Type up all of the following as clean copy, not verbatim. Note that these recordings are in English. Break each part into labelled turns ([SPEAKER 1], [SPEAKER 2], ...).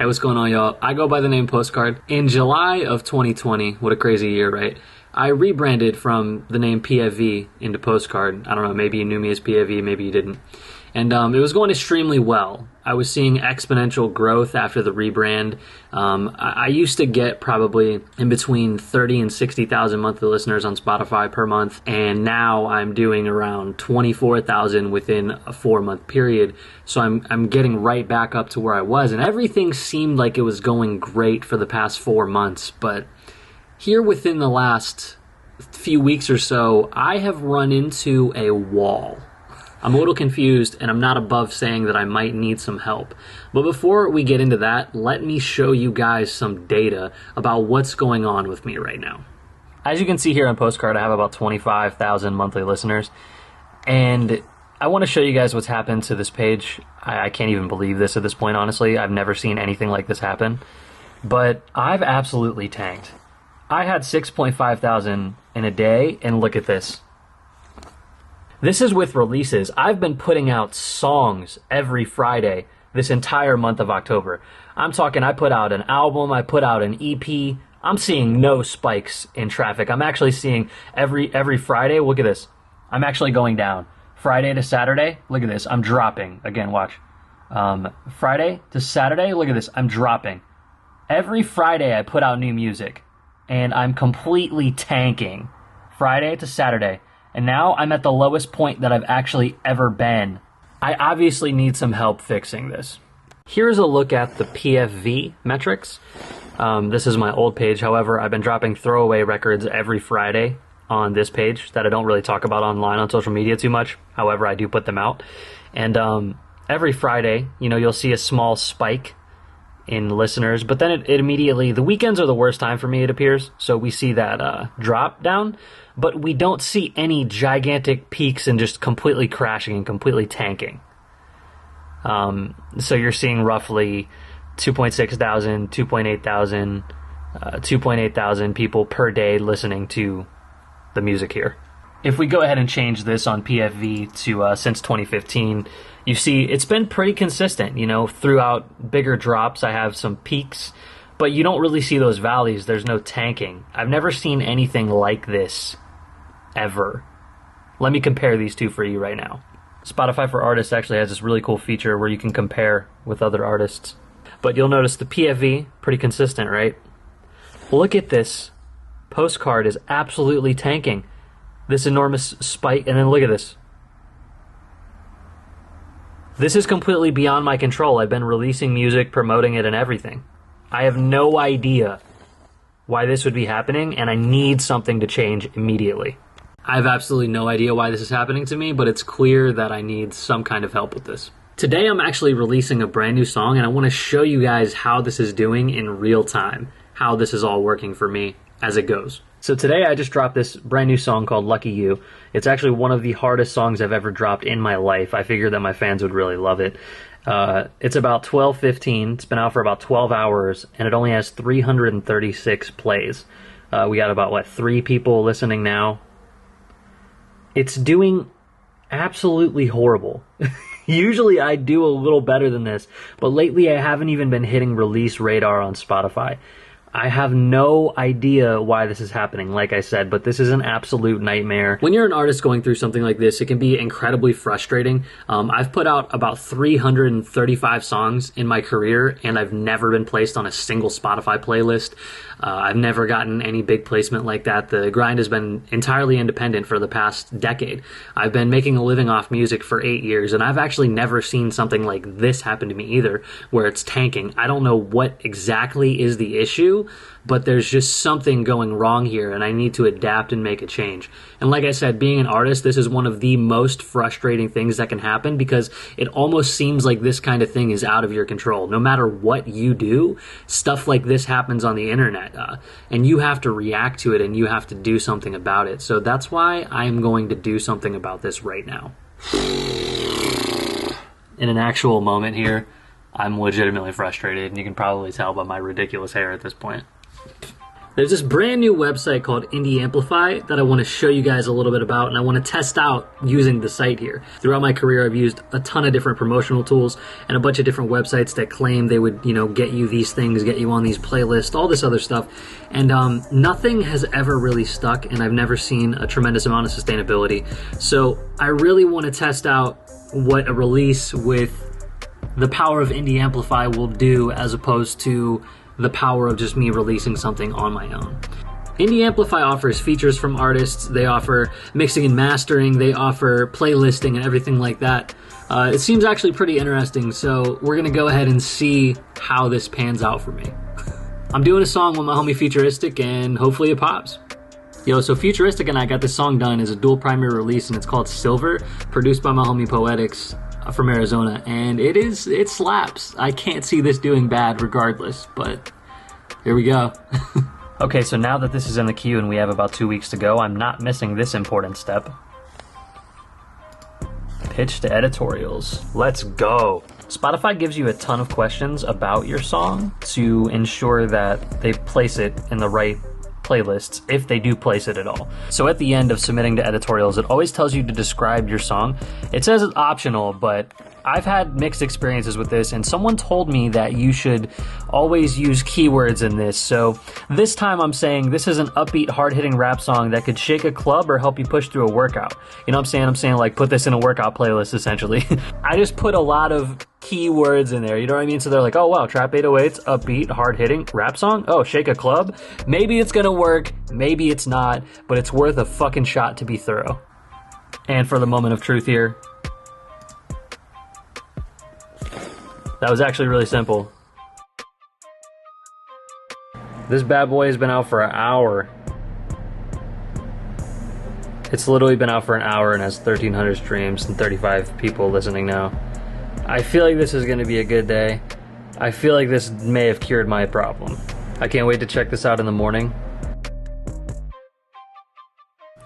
[SPEAKER 1] Hey, what's going on, y'all? I go by the name Postcard. In July of 2020, what a crazy year, right? I rebranded from the name PFV into Postcard. I don't know, maybe you knew me as PFV, maybe you didn't. And it was going extremely well. I was seeing exponential growth after the rebrand. I used to get probably in between 30 and 60,000 monthly listeners on Spotify per month, and now I'm doing around 24,000 within a 4-month period. So I'm getting right back up to where I was, and everything seemed like it was going great for the past 4 months. But here within the last few weeks or so, I have run into a wall. I'm a little confused, and I'm not above saying that I might need some help. But before we get into that, let me show you guys some data about what's going on with me right now. As you can see here on Postcard, I have about 25,000 monthly listeners, and I want to show you guys what's happened to this page. I can't even believe this at this point, honestly. I've never seen anything like this happen, but I've absolutely tanked. I had 6.5 thousand in a day, and look at this. This is with releases. I've been putting out songs every Friday this entire month of October. I'm talking, I put out an album, I put out an EP. I'm seeing no spikes in traffic. I'm actually seeing every Friday, look at this. I'm actually going down. Friday to Saturday, look at this. I'm dropping. Again, watch. Friday to Saturday, look at this. I'm dropping. Every Friday I put out new music, and I'm completely tanking. Friday to Saturday. And now I'm at the lowest point that I've actually ever been. I obviously need some help fixing this. Here's a look at the PFV metrics. This is my old page. However, I've been dropping throwaway records every Friday on this page that I don't really talk about online on social media too much. However, I do put them out. And every Friday, you'll see a small spike in listeners, but then it immediately, the weekends are the worst time for me, it appears. So we see that drop down, but we don't see any gigantic peaks and just completely crashing and completely tanking. So you're seeing roughly 2.6 thousand, 2.8 thousand, 2.8 thousand people per day listening to the music here. If we go ahead and change this on PFV to since 2015, you see it's been pretty consistent. Throughout bigger drops, I have some peaks, but you don't really see those valleys. There's no tanking. I've never seen anything like this ever. Let me compare these two for you right now. Spotify for Artists actually has this really cool feature where you can compare with other artists. But you'll notice the PFV, pretty consistent, right? Look at this. Postcard is absolutely tanking. This enormous spike, and then look at this. This is completely beyond my control. I've been releasing music, promoting it, and everything. I have no idea why this would be happening, and I need something to change immediately. I have absolutely no idea why this is happening to me, but it's clear that I need some kind of help with this. Today I'm actually releasing a brand new song, and I want to show you guys how this is doing in real time, how this is all working for me as it goes. So today I just dropped this brand new song called Lucky You. It's actually one of the hardest songs I've ever dropped in my life. I figured that my fans would really love it. It's about 12:15. It's been out for about 12 hours, and it only has 336 plays. We got about, 3 people listening now. It's doing absolutely horrible. Usually I do a little better than this, but lately I haven't even been hitting release radar on Spotify. I have no idea why this is happening, like I said, but this is an absolute nightmare. When you're an artist going through something like this, it can be incredibly frustrating. I've put out about 335 songs in my career, and I've never been placed on a single Spotify playlist. I've never gotten any big placement like that. The grind has been entirely independent for the past decade. I've been making a living off music for 8 years, and I've actually never seen something like this happen to me either, where it's tanking. I don't know what exactly is the issue, but there's just something going wrong here, and I need to adapt and make a change. And like I said, being an artist, this is one of the most frustrating things that can happen, because it almost seems like this kind of thing is out of your control. No matter what you do, stuff like this happens on the internet, and you have to react to it, and you have to do something about it. So that's why I'm going to do something about this right now. In an actual moment here, I'm legitimately frustrated, and you can probably tell by my ridiculous hair at this point. There's this brand new website called Amplify that I want to show you guys a little bit about, and I want to test out using the site here. Throughout my career, I've used a ton of different promotional tools and a bunch of different websites that claim they would, get you these things, get you on these playlists, all this other stuff. And nothing has ever really stuck, and I've never seen a tremendous amount of sustainability. So I really want to test out what a release with the power of Amplify will do as opposed to the power of just me releasing something on my own. Amplify offers features from artists, they offer mixing and mastering, they offer playlisting and everything like that. It seems actually pretty interesting, so we're gonna go ahead and see how this pans out for me. I'm doing a song with my homie Futuristic, and hopefully it pops. Yo, so Futuristic and I got this song done as a dual primary release, and it's called Silver, produced by my homie Poetics from Arizona, and it slaps. I can't see this doing bad regardless, but here we go. Okay, so now that this is in the queue and we have about 2 weeks to go, I'm not missing this important step. Pitch to editorials. Let's go. Spotify gives you a ton of questions about your song to ensure that they place it in the right playlists, if they do place it at all. So at the end of submitting to editorials, it always tells you to describe your song. It says it's optional, but I've had mixed experiences with this, and someone told me that you should always use keywords in this. So this time I'm saying this is an upbeat, hard-hitting rap song that could shake a club or help you push through a workout. You know what I'm saying? I'm saying like put this in a workout playlist, essentially. I just put a lot of keywords in there, you know what I mean? So they're like, oh wow, trap 808s, upbeat, hard-hitting rap song. Oh, shake a club. Maybe it's gonna work, maybe it's not, but it's worth a fucking shot to be thorough. And for the moment of truth here, that was actually really simple. This bad boy has been out for an hour. It's literally been out for an hour and has 1,300 streams and 35 people listening now. I feel like this is gonna be a good day. I feel like this may have cured my problem. I can't wait to check this out in the morning.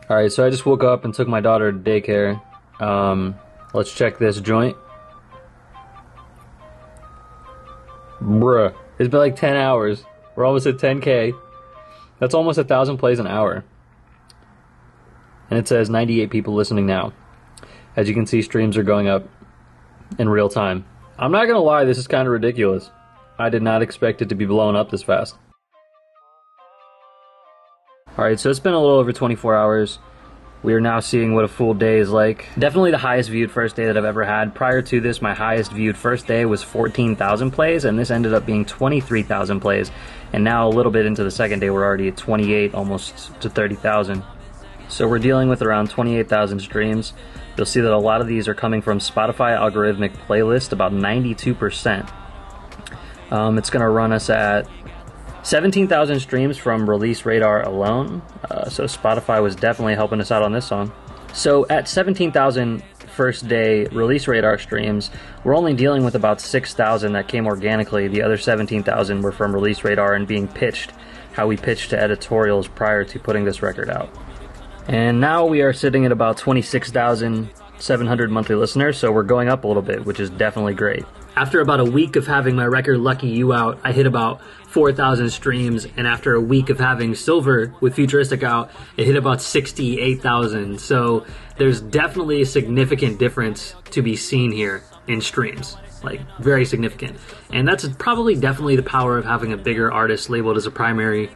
[SPEAKER 1] All right, so I just woke up and took my daughter to daycare. Let's check this joint. Bruh, it's been like 10 hours. We're almost at 10K. That's almost 1,000 plays an hour. And it says 98 people listening now. As you can see, streams are going up in real time. I'm not gonna lie, this is kind of ridiculous. I did not expect it to be blowing up this fast. Alright, so it's been a little over 24 hours. We are now seeing what a full day is like. Definitely the highest viewed first day that I've ever had. Prior to this, my highest viewed first day was 14,000 plays, and this ended up being 23,000 plays. And now a little bit into the second day, we're already at 28, almost to 30,000. So we're dealing with around 28,000 streams. You'll see that a lot of these are coming from Spotify algorithmic playlist, about 92%. It's gonna run us at 17,000 streams from Release Radar alone, so Spotify was definitely helping us out on this song. So at 17,000 first day Release Radar streams, we're only dealing with about 6,000 that came organically. The other 17,000 were from Release Radar and being pitched, how we pitched to editorials prior to putting this record out. And now we are sitting at about 26,700 monthly listeners, so we're going up a little bit, which is definitely great. After about a week of having my record Lucky You out, I hit about 4,000 streams, and after a week of having Silver with Futuristic out, it hit about 68,000. So there's definitely a significant difference to be seen here in streams, like very significant. And that's probably definitely the power of having a bigger artist labeled as a primary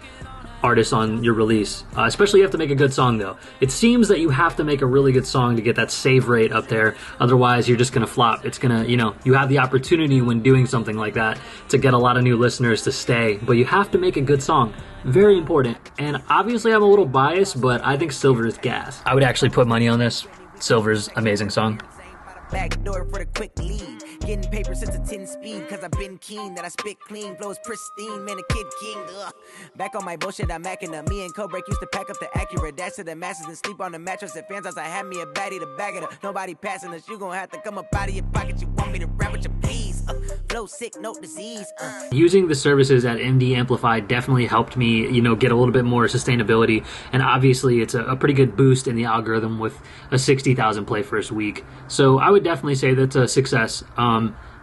[SPEAKER 1] artist on your release, especially you have to make a good song though. It seems that you have to make a really good song to get that save rate up there, otherwise you're just gonna flop. It's gonna, you have the opportunity when doing something like that to get a lot of new listeners to stay, but you have to make a good song. Very important. And obviously I'm a little biased, but I think Silver is gas. I would actually put money on this. Silver's amazing song.
[SPEAKER 2] Back door for the quick lead. Getting paper since a 10 speed, cause I've been keen that I spit clean, flows pristine, man, a kid king. Ugh. Back on my bullshit, I'm macking up. Me and Cobreak used to pack up the Acura, dash to the masses and sleep on the mattress. At fans house, I had me a baddie to bag it up. Nobody passing us, you gon' have to come up out of your pocket. You want me to rap with your please? Flow sick, no disease.
[SPEAKER 1] Using the services at Amplify definitely helped me, get a little bit more sustainability. And obviously it's a pretty good boost in the algorithm with a 60,000 play first week. So I would definitely say that's a success.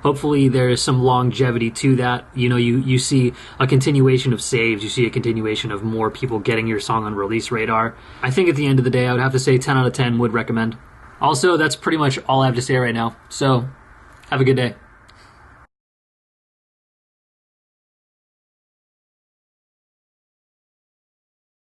[SPEAKER 1] Hopefully there is some longevity to that. You know, you see a continuation of saves, you see a continuation of more people getting your song on release radar. I think at the end of the day, I would have to say 10 out of 10 would recommend. Also, that's pretty much all I have to say right now. So, have a good day.